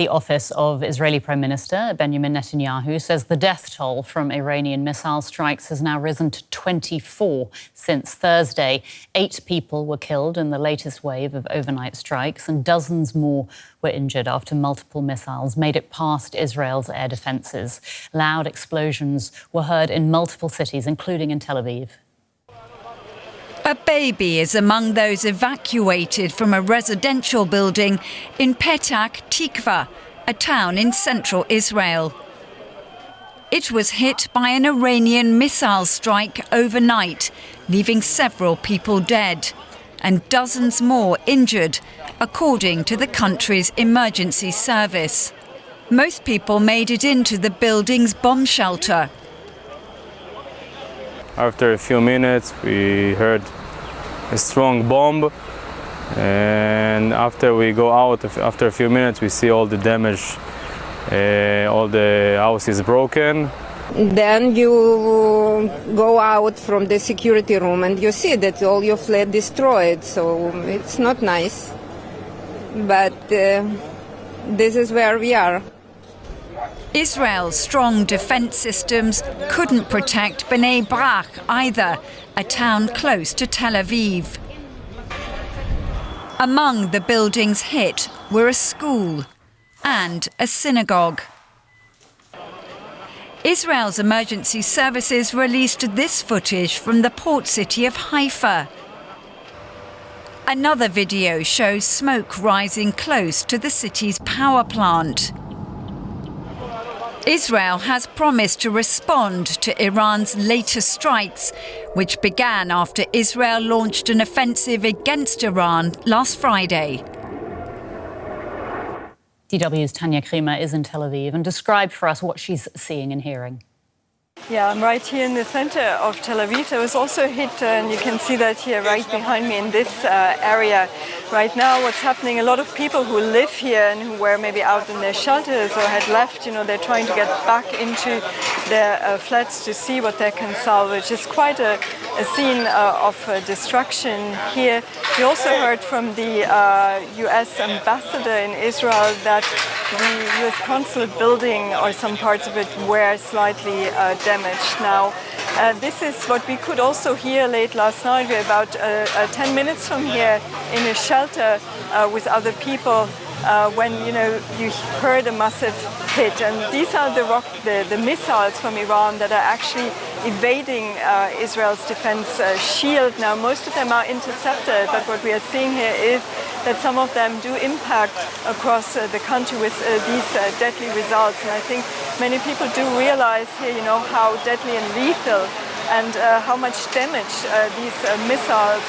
The office of Israeli Prime Minister Benjamin Netanyahu says the death toll from Iranian missile strikes has now risen to 24 since Thursday. 8 people were killed in the latest wave of overnight strikes, and dozens more were injured after multiple missiles made it past Israel's air defences. Loud explosions were heard in multiple cities, including in Tel Aviv. A baby is among those evacuated from a residential building in Petach Tikva, a town in central Israel. It was hit by an Iranian missile strike overnight, leaving several people dead and dozens more injured, according to the country's emergency service. Most people made it into the building's bomb shelter. After a few minutes, we heard a strong bomb, and after we go out, after a few minutes, we see all the damage, all the house is broken. Then you go out from the security room and you see that all your flat destroyed, so it's not nice. But this is where we are. Israel's strong defence systems couldn't protect Bnei Brak either, a town close to Tel Aviv. Among the buildings hit were a school and a synagogue. Israel's emergency services released this footage from the port city of Haifa. Another video shows smoke rising close to the city's power plant. Israel has promised to respond to Iran's latest strikes, which began after Israel launched an offensive against Iran last Friday. DW's Tanya Kremer is in Tel Aviv and described for us what she's seeing and hearing. Yeah, I'm right here in the center of Tel Aviv. I was also hit, and you can see that here right behind me in this area. Right now, what's happening, a lot of people who live here and who were maybe out in their shelters or had left, they're trying to get back into their flats to see what they can salvage. It's quite a scene of destruction here. We also heard from the US ambassador in Israel that the US consulate building, or some parts of it, were slightly damaged. Now, this is what we could also hear late last night. We're about 10 minutes from here in a shelter with other people when you heard a massive hit. And these are the missiles from Iran that are actually evading Israel's defense shield. Now, most of them are intercepted, but what we are seeing here is that some of them do impact across the country with these deadly results. And I think many people do realize here, how deadly and lethal and how much damage these missiles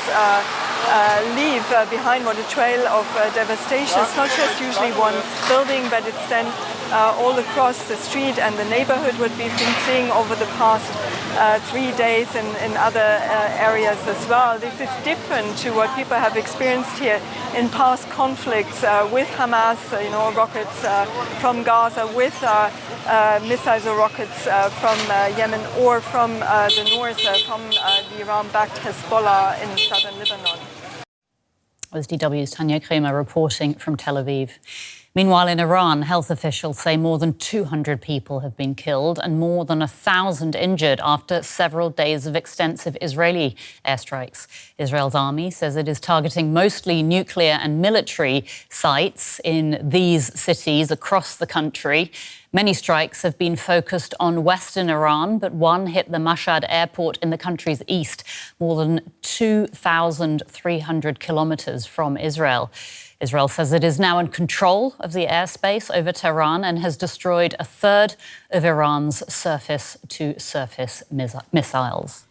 leave behind. What a trail of devastation. It's not just usually one building, but it's then all across the street and the neighborhood, what we've been seeing over the past 3 days in other areas as well. This is different to what people have experienced here in past conflicts with Hamas, rockets from Gaza, with missiles or rockets from Yemen, or from the north, from the Iran-backed Hezbollah in southern Lebanon. That was DW's Tanya Kremer reporting from Tel Aviv. Meanwhile, in Iran, health officials say more than 200 people have been killed and more than 1,000 injured after several days of extensive Israeli airstrikes. Israel's army says it is targeting mostly nuclear and military sites in these cities across the country. Many strikes have been focused on western Iran, but one hit the Mashhad airport in the country's east, more than 2,300 kilometers from Israel. Israel says it is now in control of the airspace over Tehran and has destroyed a third of Iran's surface-to-surface missiles.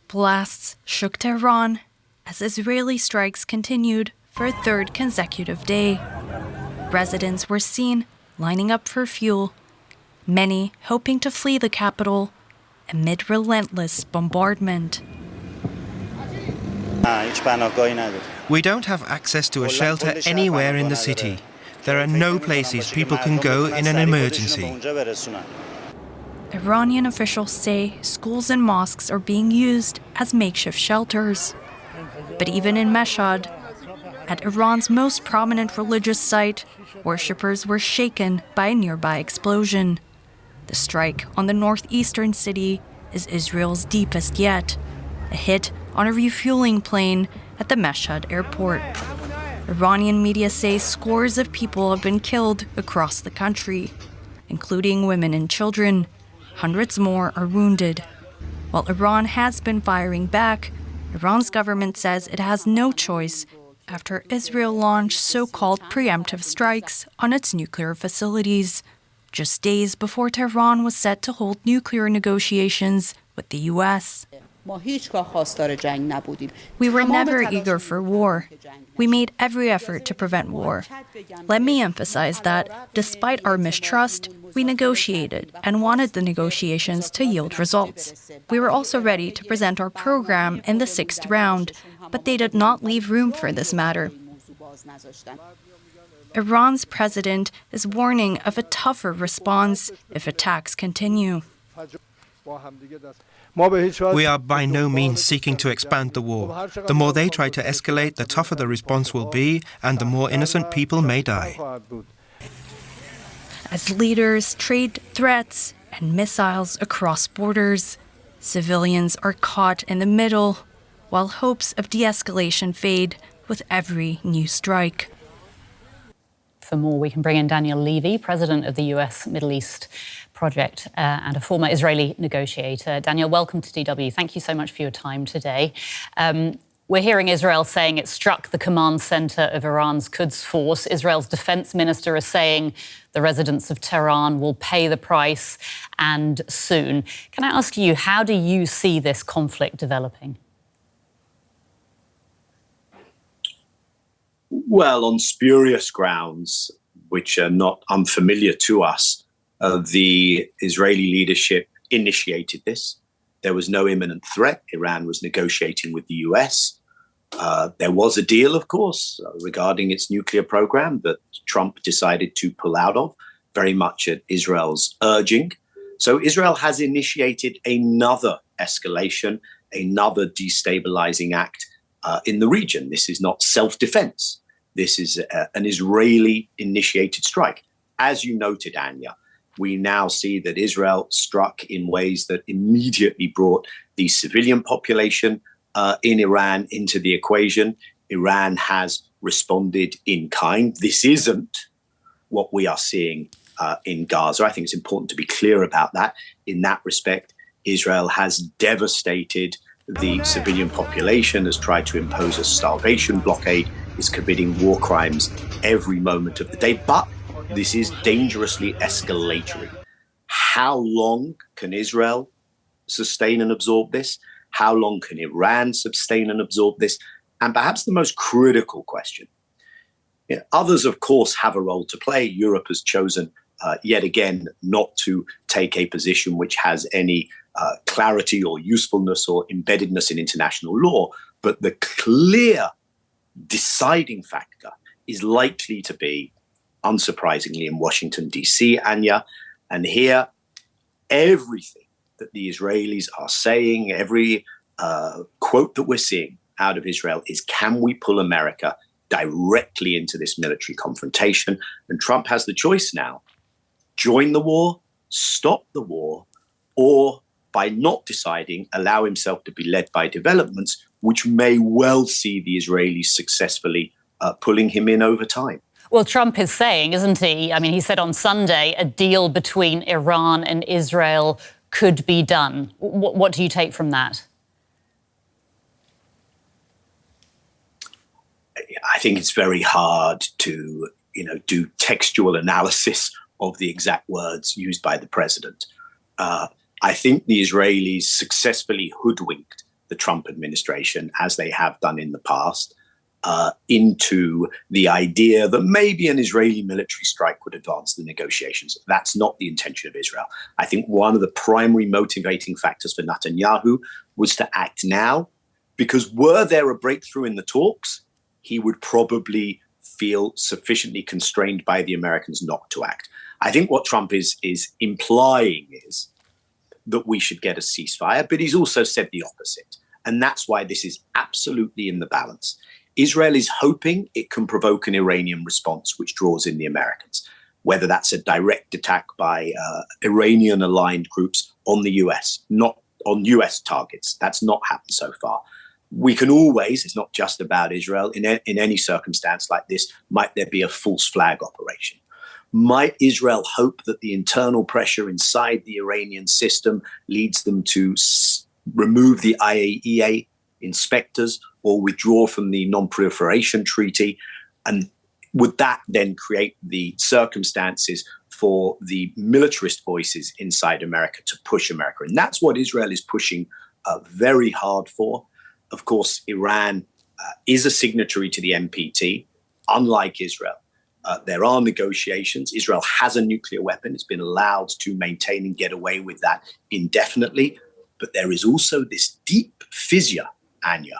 Blasts shook Tehran as Israeli strikes continued for a third consecutive day. Residents were seen lining up for fuel, many hoping to flee the capital amid relentless bombardment. We don't have access to a shelter anywhere in the city. There are no places people can go in an emergency. Iranian officials say schools and mosques are being used as makeshift shelters. But even in Mashhad, At Iran's most prominent religious site, worshippers were shaken by a nearby explosion. The strike on the northeastern city is Israel's deepest yet, a hit on a refueling plane at the Mashhad airport. Iranian media say scores of people have been killed across the country, including women and children. Hundreds more are wounded. While Iran has been firing back, Iran's government says it has no choice after Israel launched so-called preemptive strikes on its nuclear facilities, just days before Tehran was set to hold nuclear negotiations with the U.S. We were never eager for war. We made every effort to prevent war. Let me emphasize that, despite our mistrust, we negotiated and wanted the negotiations to yield results. We were also ready to present our program in the 6th round, but they did not leave room for this matter. Iran's president is warning of a tougher response if attacks continue. We are by no means seeking to expand the war. The more they try to escalate, the tougher the response will be, and the more innocent people may die. As leaders trade threats and missiles across borders, civilians are caught in the middle, while hopes of de-escalation fade with every new strike. For more, we can bring in Daniel Levy, president of the US Middle East Project and a former Israeli negotiator. Daniel, welcome to DW. Thank you so much for your time today. We're hearing Israel saying it struck the command center of Iran's Quds force. Israel's defense minister is saying the residents of Tehran will pay the price, and soon. Can I ask you, how do you see this conflict developing? Well, on spurious grounds, which are not unfamiliar to us, the Israeli leadership initiated this. There was no imminent threat. Iran was negotiating with the US. There was a deal, of course, regarding its nuclear program that Trump decided to pull out of, very much at Israel's urging. So Israel has initiated another escalation, another destabilizing act in the region. This is not self-defense. This is an Israeli-initiated strike. As you noted, Anya, we now see that Israel struck in ways that immediately brought the civilian population in Iran into the equation. Iran has responded in kind. This isn't what we are seeing in Gaza. I think it's important to be clear about that. In that respect, Israel has devastated the civilian population, has tried to impose a starvation blockade, is committing war crimes every moment of the day. But this is dangerously escalatory. How long can Israel sustain and absorb this? How long can Iran sustain and absorb this? And perhaps the most critical question. Others, of course, have a role to play. Europe has chosen yet again not to take a position which has any clarity or usefulness or embeddedness in international law. But the clear deciding factor is likely to be, unsurprisingly, in Washington, D.C., Anya. And here, everything that the Israelis are saying, every quote that we're seeing out of Israel is, can we pull America directly into this military confrontation? And Trump has the choice now. Join the war, stop the war, or by not deciding, allow himself to be led by developments which may well see the Israelis successfully pulling him in over time. Well, Trump is saying, isn't he? I mean, he said on Sunday a deal between Iran and Israel could be done. What do you take from that? I think it's very hard to, do textual analysis of the exact words used by the president. I think the Israelis successfully hoodwinked the Trump administration, as they have done in the past, into the idea that maybe an Israeli military strike would advance the negotiations. That's not the intention of Israel. I think one of the primary motivating factors for Netanyahu was to act now, because were there a breakthrough in the talks, he would probably feel sufficiently constrained by the Americans not to act. I think what Trump is implying is that we should get a ceasefire, but he's also said the opposite. And that's why this is absolutely in the balance. Israel is hoping it can provoke an Iranian response, which draws in the Americans, whether that's a direct attack by Iranian-aligned groups on the US, not on US targets. That's not happened so far. We can always, it's not just about Israel, in any circumstance like this, might there be a false flag operation? Might Israel hope that the internal pressure inside the Iranian system leads them to remove the IAEA inspectors or withdraw from the non-proliferation treaty? And would that then create the circumstances for the militarist voices inside America to push America? And that's what Israel is pushing very hard for. Of course, Iran is a signatory to the NPT, unlike Israel. There are negotiations. Israel has a nuclear weapon. It's been allowed to maintain and get away with that indefinitely. But there is also this deep fissure, Anya,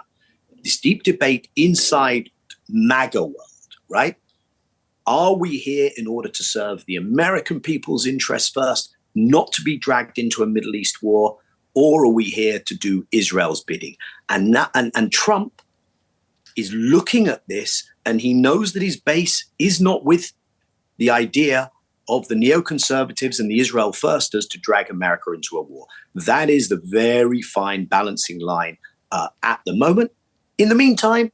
this deep debate inside MAGA world, right? Are we here in order to serve the American people's interests first, not to be dragged into a Middle East war, or are we here to do Israel's bidding? And Trump is looking at this, and he knows that his base is not with the idea of the neoconservatives and the Israel firsters to drag America into a war. That is the very fine balancing line at the moment. In the meantime,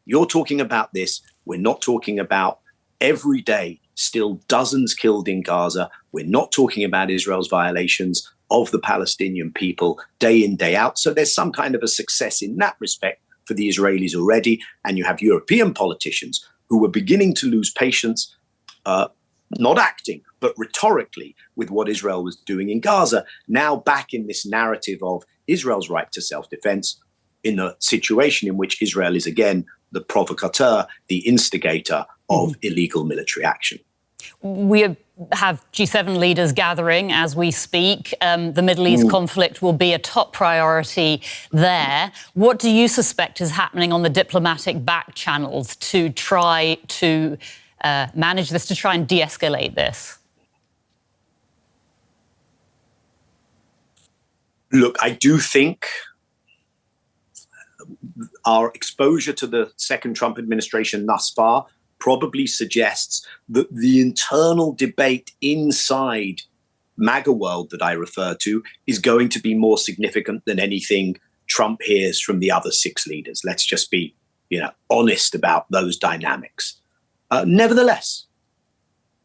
you're talking about this. We're not talking about every day still dozens killed in Gaza. We're not talking about Israel's violations of the Palestinian people day in, day out. So there's some kind of a success in that respect for the Israelis already. And you have European politicians who were beginning to lose patience, not acting, but rhetorically with what Israel was doing in Gaza, now back in this narrative of Israel's right to self-defense in a situation in which Israel is again the provocateur, the instigator of illegal military action. We have G7 leaders gathering as we speak. The Middle East conflict will be a top priority there. What do you suspect is happening on the diplomatic back channels to try to manage this, to try and de-escalate this? Look, I do think our exposure to the second Trump administration thus far probably suggests that the internal debate inside MAGA world that I refer to is going to be more significant than anything Trump hears from the other six leaders. Let's just be, honest about those dynamics. Nevertheless,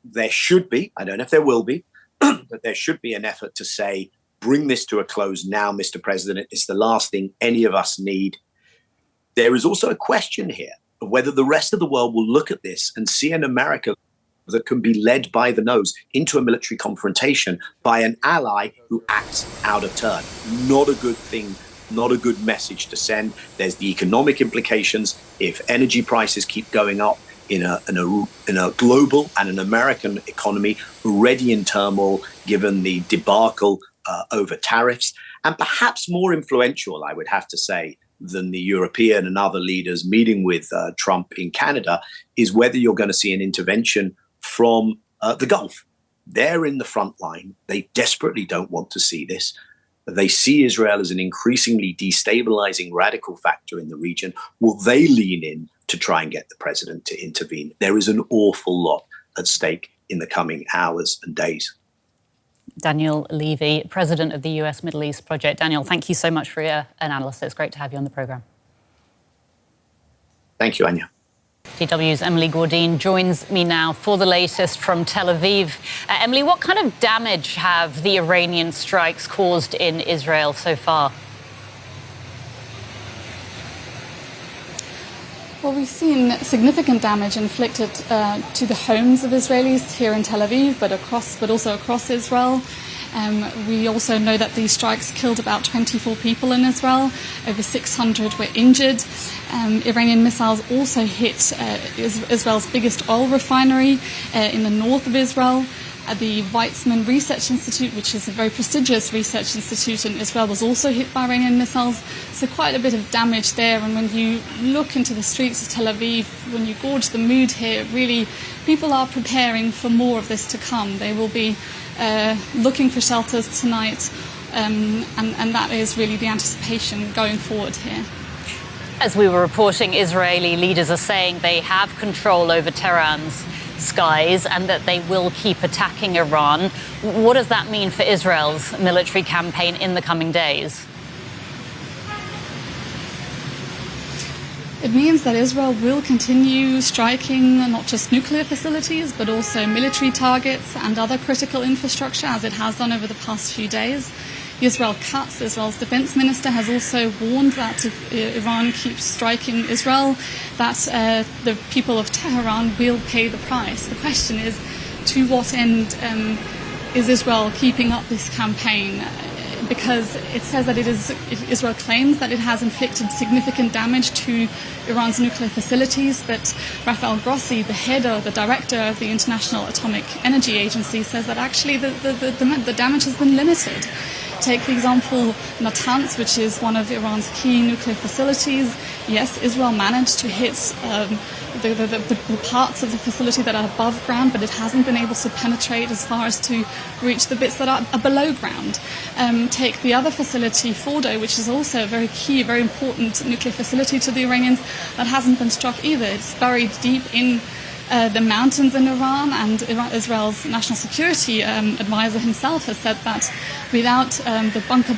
there should be, I don't know if there will be, but there should be an effort to say, bring this to a close now, Mr. President. It's the last thing any of us need. There is also a question here of whether the rest of the world will look at this and see an America that can be led by the nose into a military confrontation by an ally who acts out of turn. Not a good thing, not a good message to send. There's the economic implications. If energy prices keep going up in a global and an American economy already in turmoil, given the debacle over tariffs, and perhaps more influential, I would have to say, than the European and other leaders meeting with Trump in Canada, is whether you're going to see an intervention from the Gulf. They're in the front line. They desperately don't want to see this. They see Israel as an increasingly destabilizing radical factor in the region. Will they lean in to try and get the president to intervene? There is an awful lot at stake in the coming hours and days. Daniel Levy, president of the US Middle East Project. Daniel, thank you so much for your analysis. It's great to have you on the programme. Thank you, Anya. DW's Emily Gordine joins me now for the latest from Tel Aviv. Emily, what kind of damage have the Iranian strikes caused in Israel so far? Well, we've seen significant damage inflicted to the homes of Israelis here in Tel Aviv, but also across Israel. We also know that these strikes killed about 24 people in Israel. Over 600 were injured. Iranian missiles also hit Israel's biggest oil refinery in the north of Israel. The Weizmann Research Institute, which is a very prestigious research institute in Israel, was also hit by Iranian missiles. So quite a bit of damage there. And when you look into the streets of Tel Aviv, when you gauge the mood here, really people are preparing for more of this to come. They will be looking for shelters tonight. And that is really the anticipation going forward here. As we were reporting, Israeli leaders are saying they have control over Tehran's skies and that they will keep attacking Iran. What does that mean for Israel's military campaign in the coming days? It means that Israel will continue striking not just nuclear facilities, but also military targets and other critical infrastructure, as it has done over the past few days. Israel's defense minister, has also warned that if Iran keeps striking Israel, that the people of Tehran will pay the price. The question is, to what end is Israel keeping up this campaign? Because it says that Israel claims that it has inflicted significant damage to Iran's nuclear facilities, but Rafael Grossi, the director of the International Atomic Energy Agency, says that actually the damage has been limited. Take the example Natanz, which is one of Iran's key nuclear facilities. Yes, Israel managed to hit the parts of the facility that are above ground, but it hasn't been able to penetrate as far as to reach the bits that are below ground. Take the other facility, Fordo, which is also a very key, very important nuclear facility to the Iranians, that hasn't been struck either. It's buried deep in the mountains in Iran, and Israel's national security advisor himself has said that without the bunker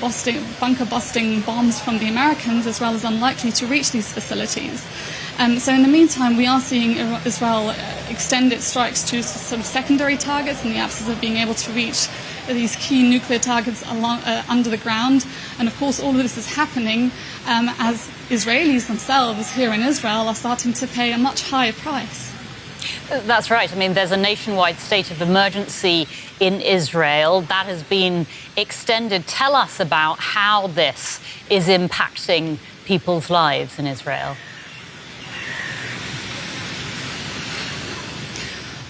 busting bombs from the Americans, Israel is unlikely to reach these facilities. So in the meantime, we are seeing Israel extend its strikes to sort of secondary targets in the absence of being able to reach these key nuclear targets under the ground. And of course, all of this is happening as Israelis themselves here in Israel are starting to pay a much higher price. That's right. I mean, there's a nationwide state of emergency in Israel that has been extended. Tell us about how this is impacting people's lives in Israel.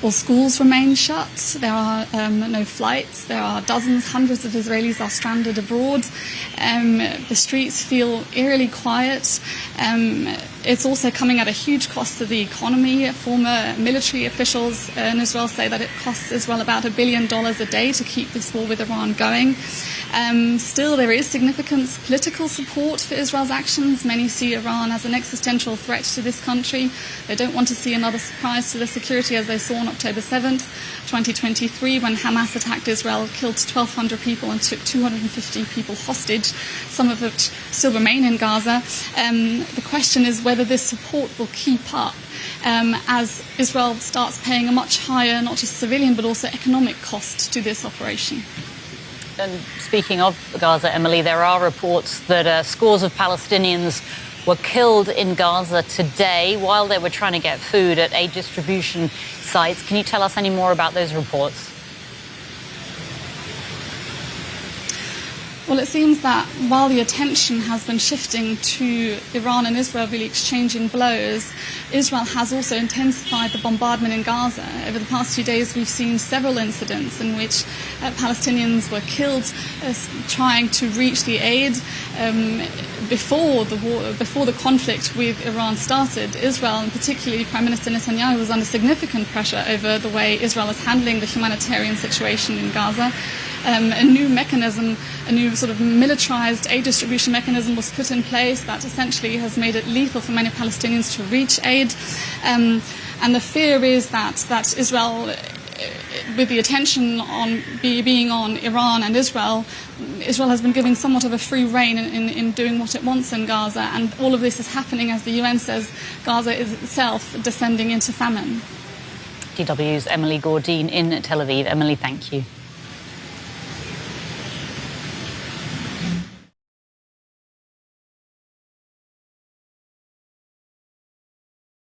Well, schools remain shut. There are no flights. There are dozens, hundreds of Israelis are stranded abroad. The streets feel eerily quiet. It's also coming at a huge cost to the economy. Former military officials in Israel say that it costs Israel about $1 billion a day to keep this war with Iran going. Still, there is significant political support for Israel's actions. Many see Iran as an existential threat to this country. They don't want to see another surprise to their security, as they saw on October 7th, 2023, when Hamas attacked Israel, killed 1,200 people and took 250 people hostage, some of which still remain in Gaza. The question is whether this support will keep up as Israel starts paying a much higher, not just civilian, but also economic cost to this operation. And speaking of Gaza, Emily, there are reports that scores of Palestinians were killed in Gaza today while they were trying to get food at aid distribution sites. Can you tell us any more about those reports? Well, it seems that while the attention has been shifting to Iran and Israel really exchanging blows, Israel has also intensified the bombardment in Gaza. Over the past few days, we've seen several incidents in which Palestinians were killed trying to reach the aid. Before the conflict with Iran started, Israel, and particularly Prime Minister Netanyahu, was under significant pressure over the way Israel is handling the humanitarian situation in Gaza. A new mechanism, a new sort of militarized aid distribution mechanism was put in place that essentially has made it lethal for many Palestinians to reach aid. And the fear is that Israel, with the attention on being on Iran and Israel has been giving somewhat of a free rein in doing what it wants in Gaza. And all of this is happening as the UN says Gaza is itself descending into famine. DW's Emily Gordine in Tel Aviv. Emily, thank you.